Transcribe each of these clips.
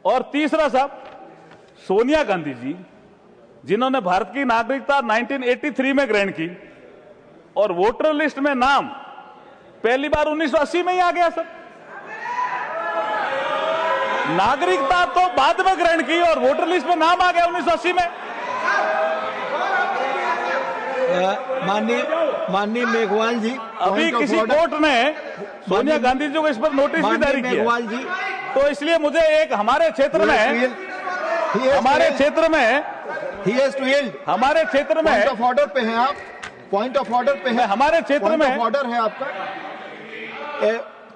और तीसरा साहब, सोनिया गांधी जी जिन्होंने भारत की नागरिकता 1983 में ग्रहण की और वोटर लिस्ट में नाम पहली बार 1980 में ही आ गया सर। नागरिकता तो बाद में ग्रहण की और वोटर लिस्ट में नाम आ गया 1980 में। माननीय मेघवाल जी, अभी किसी कोर्ट ने सोनिया गांधी जी को इस पर नोटिस भी जारी किया। मेघवाल जी, तो इसलिए मुझे एक हमारे क्षेत्र में हमारे क्षेत्र में पॉइंट ऑफ ऑर्डर पे हैं आप, पॉइंट ऑफ ऑर्डर पे है हमारे क्षेत्र में ऑर्डर है आपका,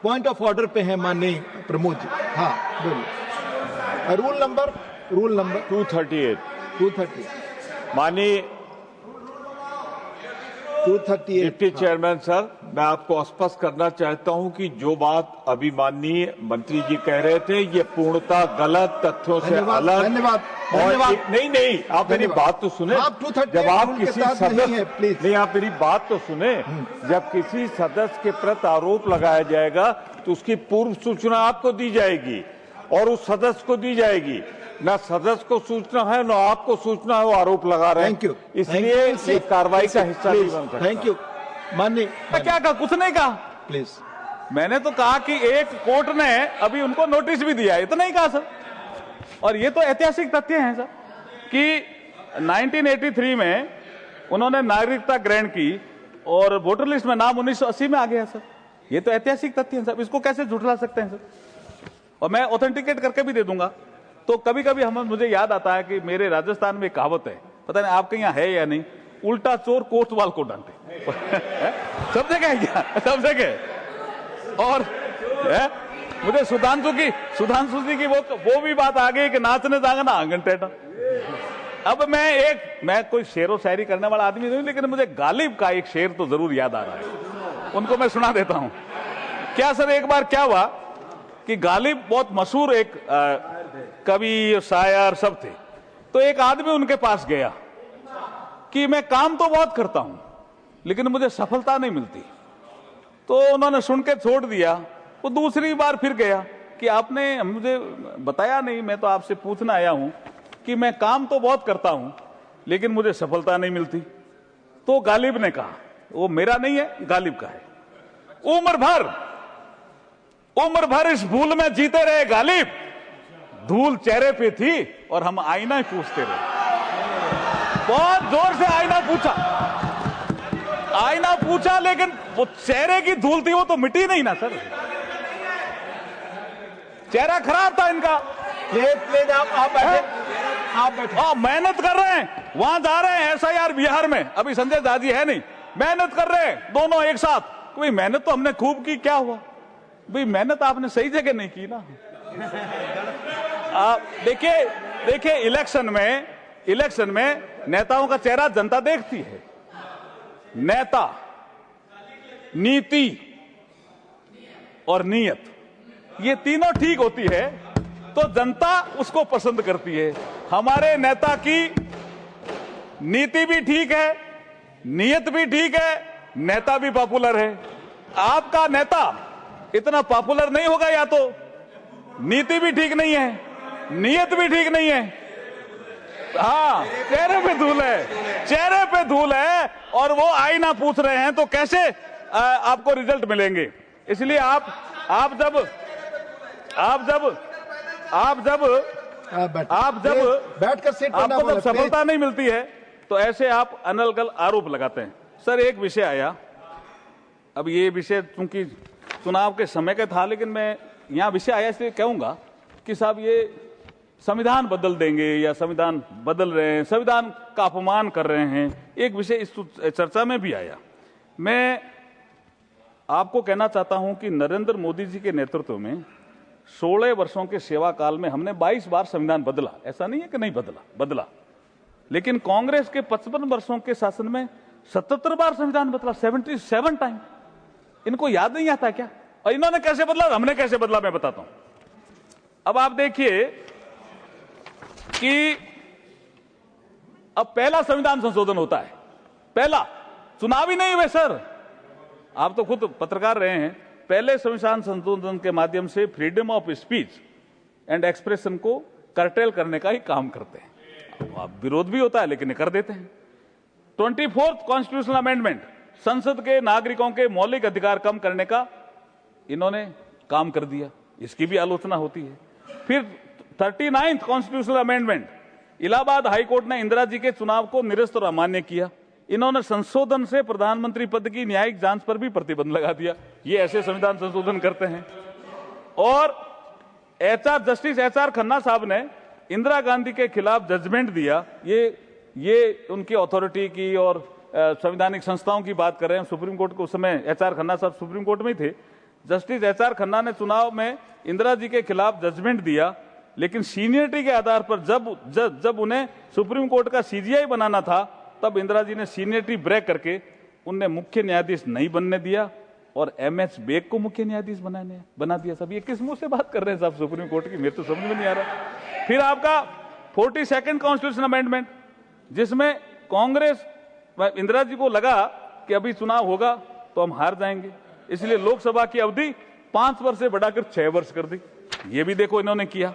पॉइंट ऑफ ऑर्डर पे है माननीय प्रमोद जी। हाँ बोलिए। रूल नंबर 238 माननीय 238। डिप्टी चेयरमैन सर, मैं आपको स्पष्ट करना चाहता हूं कि जो बात अभी माननीय मंत्री जी कह रहे थे ये पूर्णतः गलत, तथ्यों से अलग। धन्यवाद। नहीं, आप मेरी बात तो सुने। जब आप किसी सदस्य, नहीं आप मेरी बात तो सुने, जब किसी सदस्य के प्रति आरोप लगाया जाएगा तो उसकी पूर्व सूचना आपको दी जाएगी और उस सदस्य को दी जाएगी। न सदस्य को सूचना है न आपको सूचना है, वो आरोप लगा रहे हैं। Thank you. इसलिए ये कार्रवाई का हिस्सा नहीं बन सकता। थैंक यू माननीय। क्या कहा? कुछ नहीं कहा प्लीज। मैंने तो कहा कि एक कोर्ट ने अभी उनको नोटिस भी दिया, इतना ही कहा सर। और ये तो ऐतिहासिक तथ्य हैं सर कि 1983 में उन्होंने नागरिकता ग्रहण की और वोटर लिस्ट में नाम 1980 में आ गया सर। ये तो ऐतिहासिक तथ्य हैं सर, इसको कैसे झुठला सकते हैं सर? और मैं ऑथेंटिकेट करके भी दे दूंगा। तो कभी कभी मुझे याद आता है कि मेरे राजस्थान में एक कहावत है, पता नहीं आपके यहाँ है या नहीं, उल्टा चोर कोतवाल को डांटे। सब जगह है क्या? सब जगह। और मुझे सुधांशु जी की वो भी बात आ गई कि नाचने जाएगा ना आंगन टेढ़ा। अब मैं कोई शेरो शायरी करने वाला आदमी नहीं, लेकिन मुझे गालिब का एक शेर तो जरूर याद आ रहा है, उनको मैं सुना देता हूं। क्या सर, एक बार क्या हुआ कि गालिब बहुत मशहूर एक कवि, शायर सब थे। तो एक आदमी उनके पास गया कि मैं काम तो बहुत करता हूं लेकिन मुझे सफलता नहीं मिलती। तो उन्होंने सुन के छोड़ दिया। वो दूसरी बार फिर गया कि आपने मुझे बताया नहीं, मैं तो आपसे पूछना आया हूं कि मैं काम तो बहुत करता हूं लेकिन मुझे सफलता नहीं मिलती। तो गालिब ने कहा, वो मेरा नहीं है, गालिब का है, उम्र भर इस भूल में जीते रहे गालिब, धूल चेहरे पे थी और हम आईना ही पूछते रहे। बहुत जोर से आईना पूछा लेकिन वो चेहरे की धूल थी, वो तो मिटी नहीं ना सर। चेहरा खराब था इनका। प्लीज आप बैठे। मेहनत कर रहे हैं, वहां जा रहे हैं SIR बिहार में, अभी संजय दादी है नहीं, मेहनत कर रहे हैं दोनों एक साथ। भाई मेहनत तो हमने खूब की, क्या हुआ भाई? मेहनत आपने सही जगह नहीं की ना। आप देखिए इलेक्शन में नेताओं का चेहरा जनता देखती है। नेता, नीति और नीयत, ये तीनों ठीक होती है तो जनता उसको पसंद करती है। हमारे नेता की नीति भी ठीक है, नीयत भी ठीक है, नेता भी पॉपुलर है। आपका नेता इतना पॉपुलर नहीं होगा, या तो नीति भी ठीक नहीं है, नीयत भी ठीक नहीं है। हाँ, चेहरे पे धूल है और वो आईना पूछ रहे हैं, तो कैसे आपको रिजल्ट मिलेंगे? इसलिए आप जब बैठकर सीट पर आपको जब सफलता नहीं मिलती है तो ऐसे आप अनलगल आरोप लगाते हैं। सर, एक विषय आया, अब ये विषय चूंकि चुनाव के समय का था, लेकिन मैं यहां विषय आया इसलिए कहूंगा कि साहब ये संविधान बदल देंगे या संविधान बदल रहे हैं, संविधान का अपमान कर रहे हैं। एक विषय इस चर्चा में भी आया। मैं आपको कहना चाहता हूं कि नरेंद्र मोदी जी के नेतृत्व में 16 वर्षों के सेवा काल में हमने 22 बार संविधान बदला। ऐसा नहीं है कि नहीं बदला। लेकिन कांग्रेस के 55 वर्षों के शासन में 77 बार संविधान बदला, 77 टाइम। इनको याद नहीं आता क्या? और इन्होंने कैसे बदला, हमने कैसे बदला, मैं बताता हूं। अब आप देखिए कि अब पहला संविधान संशोधन होता है, पहला, चुनाव ही नहीं हुए सर, आप तो खुद पत्रकार रहे हैं। पहले संविधान संशोधन के माध्यम से freedom of speech and expression को कर्टेल करने का ही काम करते हैं। अब विरोध भी होता है लेकिन ये कर देते हैं। 24th कॉन्स्टिट्यूशनल अमेंडमेंट, संसद के नागरिकों के मौलिक अधिकार कम करने का इन्होंने काम कर दिया, इसकी भी आलोचना होती है। फिर 39th constitutional amendment, Allahabad high court ने इंदिरा जी के चुनाव को निरस्त और अमान्य किया। इन्होंने संशोधन से प्रधानमंत्री पद की न्यायिक जांच पर भी प्रतिबंध लगा दिया। ये ऐसे संविधान संशोधन करते हैं। और जस्टिस एचआर खन्ना साहब ने इंदिरा गांधी के खिलाफ जजमेंट दिया। ये उनकी अथॉरिटी की और संवैधानिक संस्थाओं की बात कर रहे हैं। सुप्रीम कोर्ट को उस समय एचआर खन्ना साहब सुप्रीम कोर्ट में ही थे। जस्टिस एचआर खन्ना ने चुनाव में इंदिरा जी के खिलाफ जजमेंट दिया, लेकिन सीनियरिटी के आधार पर जब उन्हें सुप्रीम कोर्ट का सीजीआई बनाना था, तब इंदिरा जी ने सीनियरिटी ब्रेक करके उनने मुख्य न्यायाधीश नहीं बनने दिया और एमएच बेग को मुख्य न्यायाधीश बना दिया। सब ये किस मुंह से बात कर रहे हैं साहब सुप्रीम कोर्ट की, मेरे तो समझ में नहीं आ रहा। फिर आपका 42nd कॉन्स्टिट्यूशन अमेंडमेंट, जिसमें कांग्रेस इंदिरा जी को लगा कि अभी चुनाव होगा तो हम हार जाएंगे, इसलिए लोकसभा की अवधि 5 वर्ष से बढ़ाकर 6 वर्ष कर दी। ये भी देखो इन्होंने किया।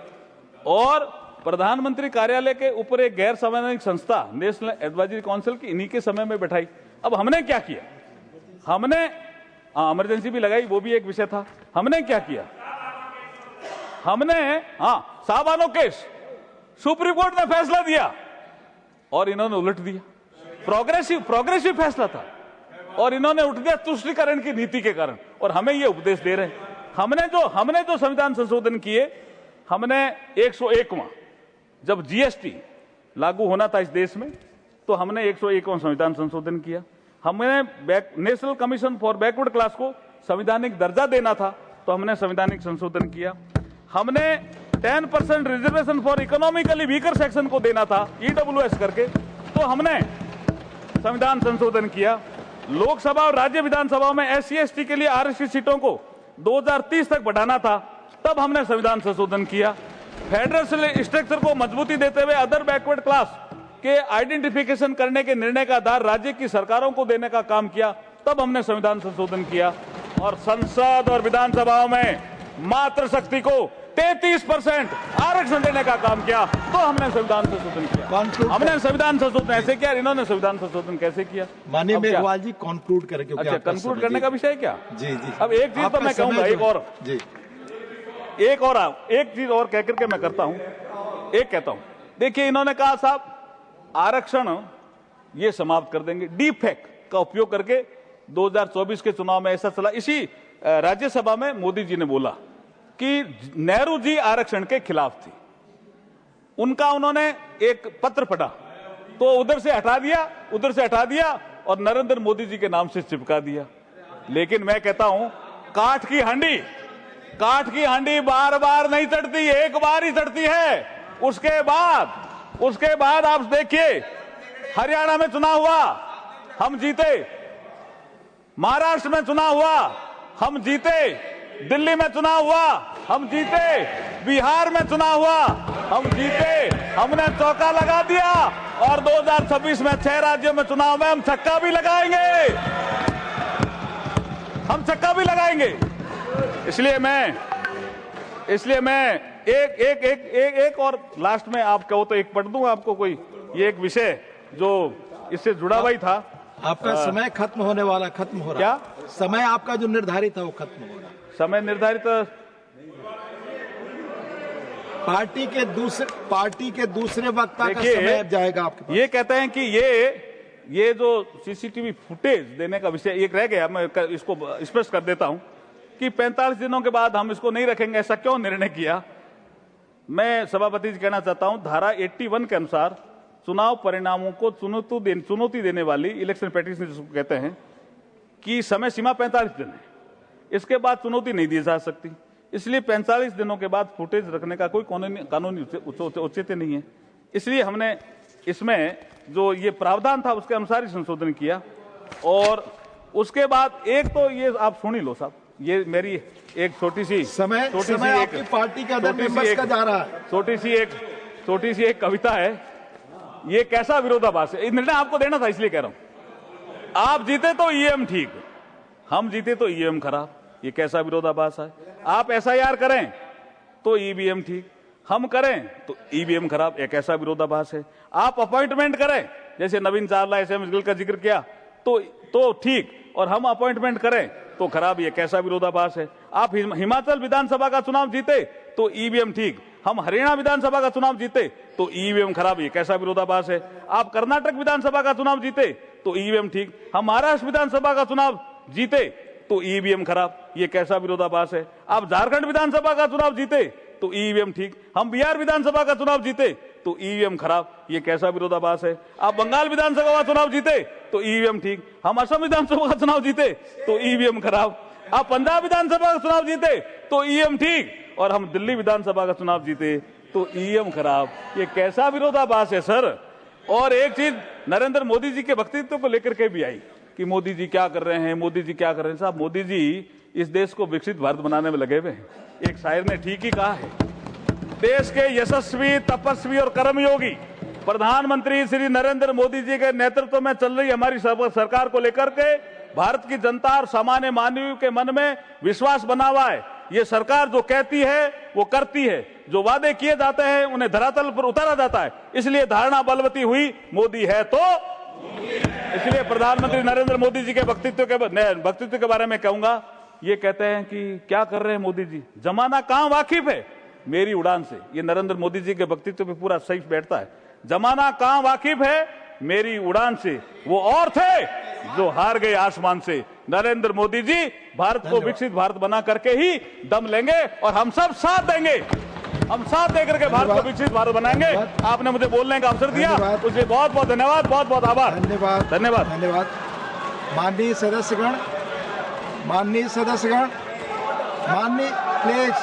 और प्रधानमंत्री कार्यालय के ऊपर एक गैर संवैधानिक संस्था नेशनल एडवाइजरी काउंसिल की इन्हीं के समय में बैठाई। अब हमने क्या किया? हमने इमरजेंसी भी लगाई, वो भी एक विषय था। हमने क्या किया? हमने साबानो केस, सुप्रीम कोर्ट ने फैसला दिया और इन्होंने उलट दिया। प्रोग्रेसिव फैसला था और इन्होंने उठ दिया तुष्टीकरण की नीति के कारण, और हमें ये उपदेश दे रहे हैं। हमने जो संविधान संशोधन किए, हमने 101वां, जब जीएसटी लागू होना था इस देश में, तो हमने 101वां संविधान संशोधन किया। हमने national commission for backward class को संवैधानिक दर्जा देना था, तो हमने संवैधानिक संशोधन किया। हमने 10% reservation for economically weaker section को देना था, ईडब्ल्यूएस करके, तो हमने संविधान संशोधन किया। लोकसभा और राज्य विधानसभा में SC/ST के लिए आरक्षित सीटों को 2030 तक बढ़ाना था, तब हमने संविधान संशोधन किया। फेडरल स्ट्रक्चर को मजबूती देते हुए अदर बैकवर्ड क्लास के आइडेंटिफिकेशन करने के निर्णय का आधार राज्य की सरकारों को देने का काम किया, तब हमने संविधान संशोधन किया। और संसद और विधानसभाओं में मातृशक्ति को 33% आरक्षण देने का काम किया, तो हमने संविधान संशोधन किया। हमने संविधान संशोधन ऐसे किया, इन्होंने संविधान संशोधन कैसे किया? माननीय मेघवाल जी कंक्लूड करें। अच्छा, कंक्लूड करने का विषय क्या? जी जी। अब एक चीज तो मैं कहूंगा, एक चीज और कह करके मैं करता हूं। एक कहता हूं, देखिए इन्होंने कहा साहब आरक्षण ये समाप्त कर देंगे। डीप फेक का उपयोग करके 2024 के चुनाव में ऐसा चला। इसी राज्यसभा में मोदी जी ने बोला कि नेहरू जी आरक्षण के खिलाफ थी। उनका उन्होंने एक पत्र पढ़ा तो उधर से हटा दिया और नरेंद्र मोदी जी के नाम से चिपका दिया। लेकिन मैं कहता हूं, काठ की हांडी बार बार नहीं चढ़ती, एक बार ही चढ़ती है। उसके बाद आप देखिए, हरियाणा में चुनाव हुआ, हम जीते। महाराष्ट्र में चुनाव हुआ, हम जीते। दिल्ली में चुनाव हुआ, हम जीते। बिहार में चुनाव हुआ, हम जीते। हमने चौका लगा दिया और 2026 में 6 राज्यों में चुनाव में हम छक्का भी लगाएंगे। इसलिए मैं एक और लास्ट में आप कहो तो एक पढ़ दूं आपको कोई, ये एक विषय जो इससे जुड़ा हुआ ही था। आपका समय खत्म हो रहा। क्या समय आपका जो निर्धारित है वो खत्म हो रहा है? समय निर्धारित पार्टी के दूसरे वक्ता का समय जाएगा आपके पास। ये कहते हैं कि ये जो सीसीटीवी फुटेज देने का विषय एक रह गया, मैं इसको स्पष्ट कर देता हूं कि 45 दिनों के बाद हम इसको नहीं रखेंगे, ऐसा क्यों निर्णय किया? मैं सभापति जी कहना चाहता हूं, धारा 81 के अनुसार चुनाव परिणामों को चुनौती देने वाली इलेक्शन पेटिशन जिसको कहते हैं कि समय सीमा 45 दिन है, इसके बाद चुनौती नहीं दी जा सकती। इसलिए 45 दिनों के बाद फुटेज रखने का कोई कानूनी औचित्य नहीं है। इसलिए हमने इसमें जो ये प्रावधान था उसके अनुसार ही संशोधन किया। और उसके बाद एक तो ये आप सुन ही लो साहब, ये मेरी एक छोटी सी आपकी पार्टी का जा रहा है, छोटी सी एक कविता है। ये कैसा विरोधाभास है? निर्णय आपको देना था, इसलिए कह रहा हूं। आप जीते तो ईवीएम ठीक, हम जीते तो ईवीएम खराब। ये कैसा विरोधाभास है? आप एसआईआर करें तो ईवीएम ठीक, हम करें तो ईवीएम खराब, एक ऐसा विरोधाभास है। आप अपॉइंटमेंट करें, जैसे नवीन चावला एसएम गिल का जिक्र किया, तो ठीक, और हम अपॉइंटमेंट करें तो खराब, ये कैसा विरोधाभास है। आप हिमाचल विधानसभा का चुनाव जीते तो ईवीएम ठीक, हम हरियाणा विधानसभा का चुनाव जीते तो ईवीएम खराब, ये कैसा विरोधाभास है। आप कर्नाटक विधानसभा का चुनाव जीते तो ईवीएम ठीक, हम महाराष्ट्र विधानसभा का चुनाव जीते तो ईवीएम खराब, ये कैसा विरोधाभास है। आप झारखंड विधानसभा का चुनाव जीते तो ईवीएम ठीक, हम बिहार विधानसभा का चुनाव जीते तो ईवीएम खराब, ये कैसा विरोधाभास है। आप बंगाल विधानसभा का चुनाव जीते तो ईवीएम ठीक, हम असम विधानसभा का चुनाव जीते तो ईवीएम खराब, आप पंजाब विधानसभा का चुनाव जीते तो ईवीएम ठीक, और हम दिल्ली विधानसभा का चुनाव जीते तो ईवीएम खराब, ये कैसा विरोधाभास है सर। और एक चीज नरेंद्र मोदी जी के व्यक्तित्व को लेकर के भी आई कि मोदी जी क्या कर रहे हैं, मोदी जी क्या कर रहे हैं। साहब, मोदी जी इस देश को विकसित भारत बनाने में लगे हुए हैं। एक शायर ने ठीक ही कहा है, देश के यशस्वी, तपस्वी और कर्मयोगी प्रधानमंत्री श्री नरेंद्र मोदी जी के नेतृत्व में चल रही हमारी सरकार को लेकर के भारत की जनता और सामान्य मानवीय के मन में विश्वास बना हुआ है। ये सरकार जो कहती है वो करती है, जो वादे किए जाते हैं उन्हें धरातल पर उतारा जाता है, इसलिए धारणा बलवती हुई मोदी है तो। इसलिए प्रधानमंत्री नरेंद्र मोदी जी के व्यक्तित्व के बारे में कहूंगा, ये कहते हैं कि क्या कर रहे हैं मोदी जी, जमाना कहां वाकिफ है मेरी उड़ान से। ये नरेंद्र मोदी जी के व्यक्तित्व पे पूरा सही बैठता है। जमाना कहां वाकिफ है मेरी उड़ान से, वो और थे जो हार गए आसमान से। नरेंद्र मोदी जी भारत को विकसित भारत बना करके ही दम लेंगे, और हम सब साथ देंगे, हम साथ देकर के भारत को विकसित भारत बनाएंगे। आपने मुझे बोलने का अवसर दिया, उसके बहुत बहुत धन्यवाद, बहुत बहुत आभार। धन्यवाद, धन्यवाद, धन्यवाद। माननीय सदस्यगण, प्लीज